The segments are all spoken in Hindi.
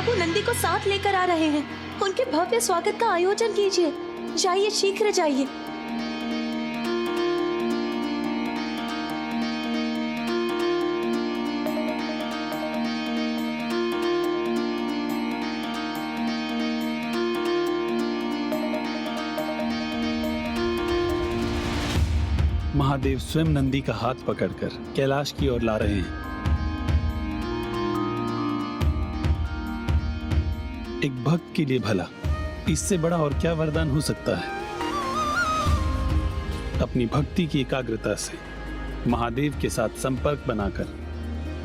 प्रभु नंदी को साथ लेकर आ रहे हैं। उनके भव्य स्वागत का आयोजन कीजिए। जाइए, शीघ्र जाइए। महादेव स्वयं नंदी का हाथ पकड़कर कैलाश की ओर ला रहे हैं। एक भक्त के लिए भला इससे बड़ा और क्या वरदान हो सकता है। अपनी भक्ति की एकाग्रता से महादेव के साथ संपर्क बनाकर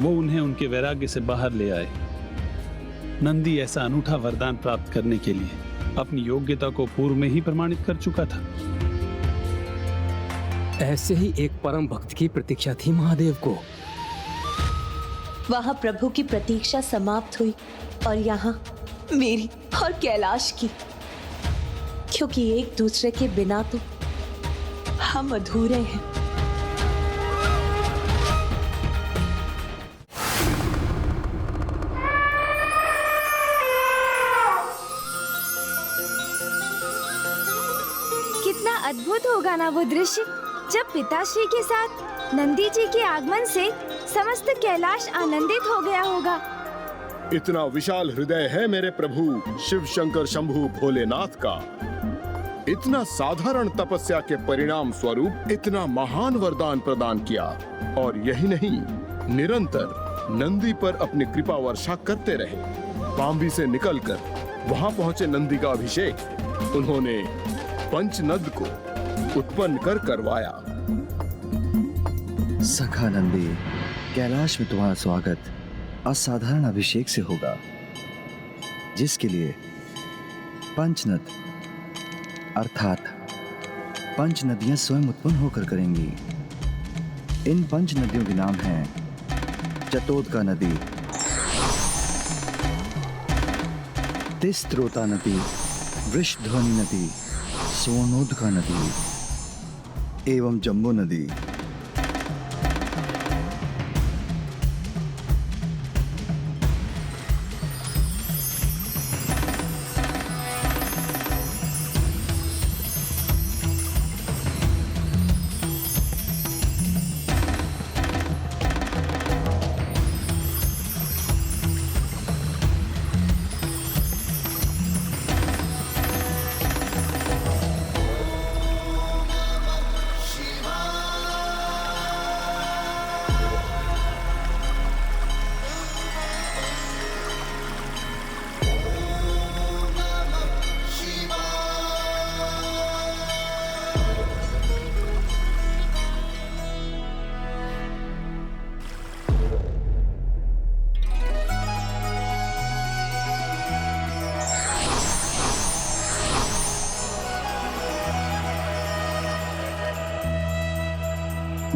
वो उन्हें उनके वैराग्य से बाहर ले आए। नंदी ऐसा अनूठा वरदान प्राप्त करने के लिए अपनी योग्यता को पूर्व में ही प्रमाणित कर चुका था। ऐसे ही एक परम भक्त की प्रतीक्षा थी महादेव को। वहां प्रभु की प्रतीक्षा समाप्त हुई और यहाँ मेरी और कैलाश की, क्योंकि एक दूसरे के बिना तो हम अधूरे हैं। कितना अद्भुत होगा ना वो दृश्य, जब पिताश्री के साथ नंदी जी के आगमन से समस्त कैलाश आनंदित हो गया होगा। इतना विशाल हृदय है मेरे प्रभु शिव शंकर शंभु भोलेनाथ का। इतना साधारण तपस्या के परिणाम स्वरूप इतना महान वरदान प्रदान किया, और यही नहीं, निरंतर नंदी पर अपनी कृपा वर्षा करते रहे। बांबी से निकलकर वहां पहुंचे नंदी का अभिषेक उन्होंने पंचनद को उत्पन्न कर करवाया। सखा नंदी, कैलाश में तुम्हारा स्वागत असाधारण अभिषेक से होगा, जिसके लिए पंचनद अर्थात पंच नदियां स्वयं उत्पन्न होकर करेंगी। इन पंच नदियों के नाम हैं चतोदका नदी, तिस्त्रोता नदी, वृषध्वनि नदी, स्वर्णोदका नदी एवं जम्बू नदी।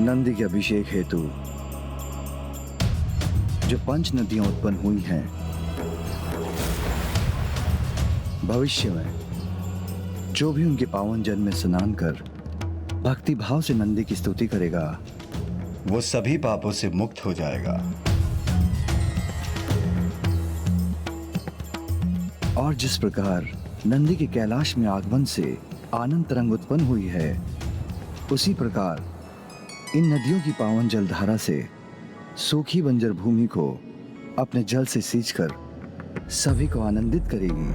नंदी के अभिषेक हेतु जो पंच नदियां उत्पन्न हुई हैं, भविष्य में जो भी उनके पावन जल में स्नान कर भक्ति भाव से नंदी की स्तुति करेगा, वो सभी पापों से मुक्त हो जाएगा। और जिस प्रकार नंदी के कैलाश में आगमन से आनंद तरंग उत्पन्न हुई है, उसी प्रकार इन नदियों की पावन जलधारा से सूखी बंजर भूमि को अपने जल से सींचकर सभी को आनंदित करेगी।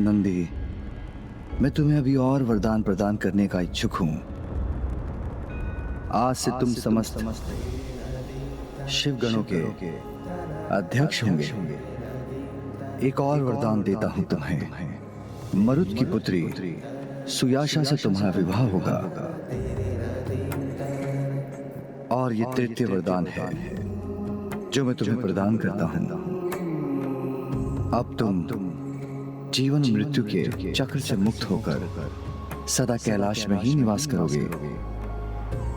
नंदी, मैं तुम्हें अभी और वरदान प्रदान करने का इच्छुक हूं। आज से तुम समस्त शिवगणों के अध्यक्ष होंगे। एक और वरदान देता हूं तुम्हें। मरुत की पुत्री सुयाशा से तुम्हारा विवाह होगा, और ये तृतीय वरदान है जो मैं तुम्हें प्रदान करता हूं। अब तुम जीवन मृत्यु के चक्र से मुक्त होकर सदा कैलाश में ही निवास करोगे,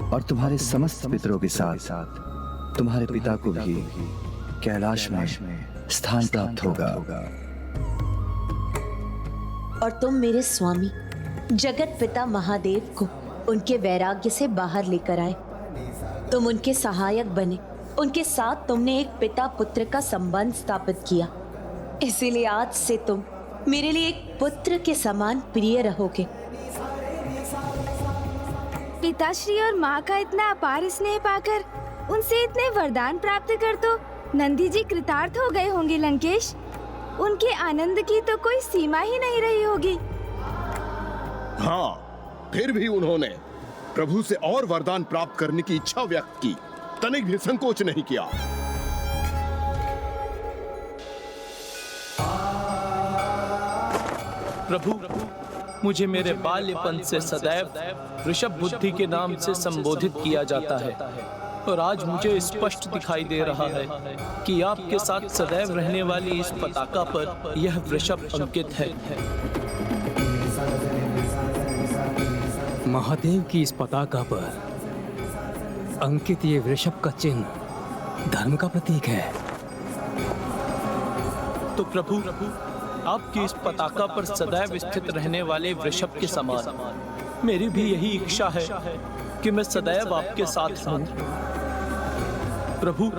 और तुम्हारे समस्त पितरों के साथ तुम्हारे पिता को भी कैलाश में स्थान प्राप्त होगा। और तुम मेरे स्वामी जगत पिता महादेव को उनके वैराग्य से बाहर लेकर आए। तुम उनके सहायक बने उनके साथ तुमने एक पिता पुत्र का संबंध स्थापित किया, इसीलिए आज से तुम मेरे लिए एक पुत्र के समान प्रिय रहोगे। पिताश्री और माँ का इतना अपार स्नेह पाकर उनसे इतने वरदान प्राप्त कर तो नंदी जी कृतार्थ हो गए होंगे लंकेश। उनके आनंद की तो कोई सीमा ही नहीं रही होगी। हाँ, फिर भी उन्होंने प्रभु से और वरदान प्राप्त करने की इच्छा व्यक्त की, तनिक भी संकोच नहीं किया। प्रभु, मुझे मेरे बाल्यपन से सदैव ऋषभ बुद्धि के नाम से संबोधित किया जाता है और आज मुझे स्पष्ट दिखाई दे रहा है कि आपके साथ सदैव रहने वाली इस पताका पर यह वृषभ अंकित है। महादेव की इस पताका पर अंकित ये वृषभ का चिन्ह धर्म का प्रतीक है। तो प्रभु, आपकी इस पताका पर सदैव स्थित रहने वाले वृषभ के समान मेरी भी यही इच्छा है कि मैं सदैव आपके साथ रहूं। प्रभु,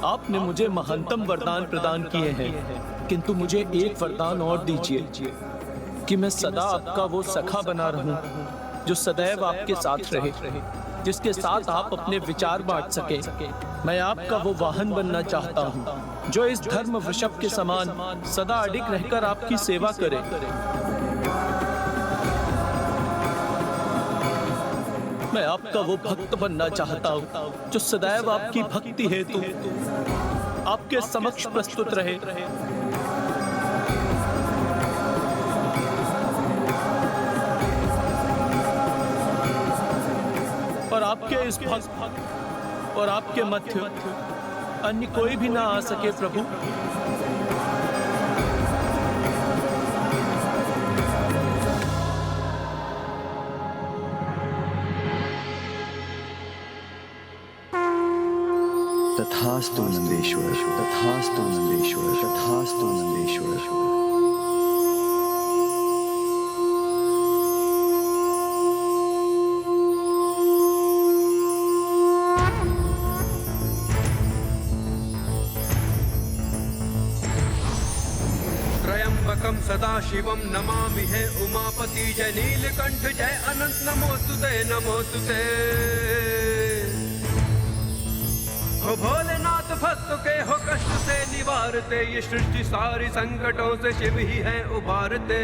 आपने मुझे महानतम वरदान प्रदान किए हैं, किंतु मुझे एक वरदान और दीजिए कि मैं सदा आपका वो सखा बना रहूं जो सदैव आपके साथ रहे, जिसके साथ आप अपने विचार बांट सके। मैं आपका वो वाहन बनना चाहता हूँ जो इस धर्म वृषभ के समान सदा अडिग रहकर आपकी सेवा करे। मैं आपका वो भक्त बनना चाहता हूँ जो सदैव आपकी भक्ति हेतु आपके समक्ष प्रस्तुत रहे। और आपके इस भक्त और आपके मध्य अन्य कोई भी ना आ सके। प्रभु, तथास्तु नंदेश्वर, तथास्तु नंदेश्वर, तथास्तु नंदेश्वर। त्र्यंबकं सदाशिवं नमामि हे उमापति। जय नीलकंठ जय अनंत नमोस्तुते नमोस्तुते। हो भोलेनाथ भक्तों के हो कष्ट से निवारते, ये सृष्टि सारी संकटों से शिव ही है उबारते।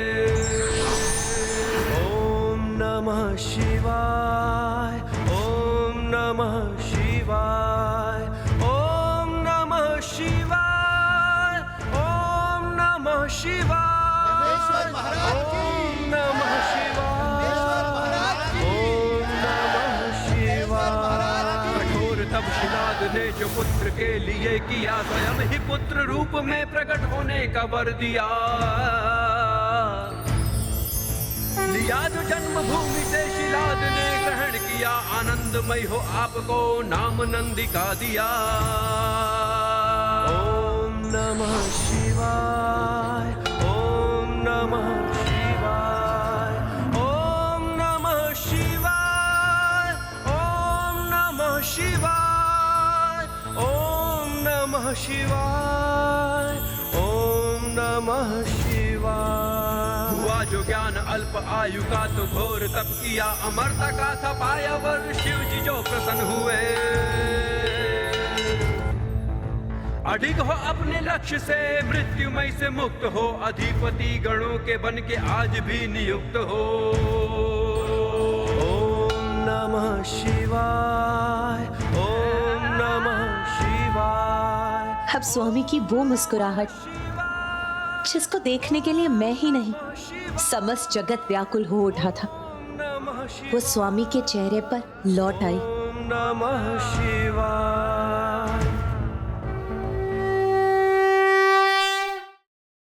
ओम नमः शिवाय, ओम नमः शिवाय, ओम नमः शिवाय, ओम नमः शिवाय, ओम नमः शिवाय, ओम नमः शिवाय। कठोर तप शिनाद ने जो पुत्र के लिए किया, स्वयं ही पुत्र रूप में प्रकट होने का वर दिया। लिया जो जन्मभूमि से शिलाद ने ग्रहण किया, आनंदमय हो आपको नाम नंदी का दिया। ओम नमः शिवाय, ओम नमः शिवाय, ओम नमः शिवाय, ओम नमः शिवाय, ओम नमः शिवाय, ओम नमः शिवाय। हुआ जो ज्ञान अल्प आयु का तो घोर तप किया, अमरता का था पाया वर शिव जी जो प्रसन्न हुए। अडिग हो अपने लक्ष्य से, मृत्युमय से मुक्त हो, अधिपति गणों के बन के आज भी नियुक्त हो। ओम नमः शिवाय, ओम नमः शिवाय। अब स्वामी की वो मुस्कुराहट जिसको देखने के लिए मैं ही नहीं समस्त जगत व्याकुल हो उठा था, वो स्वामी के चेहरे पर लौट आई। ओम नमः शिवाय।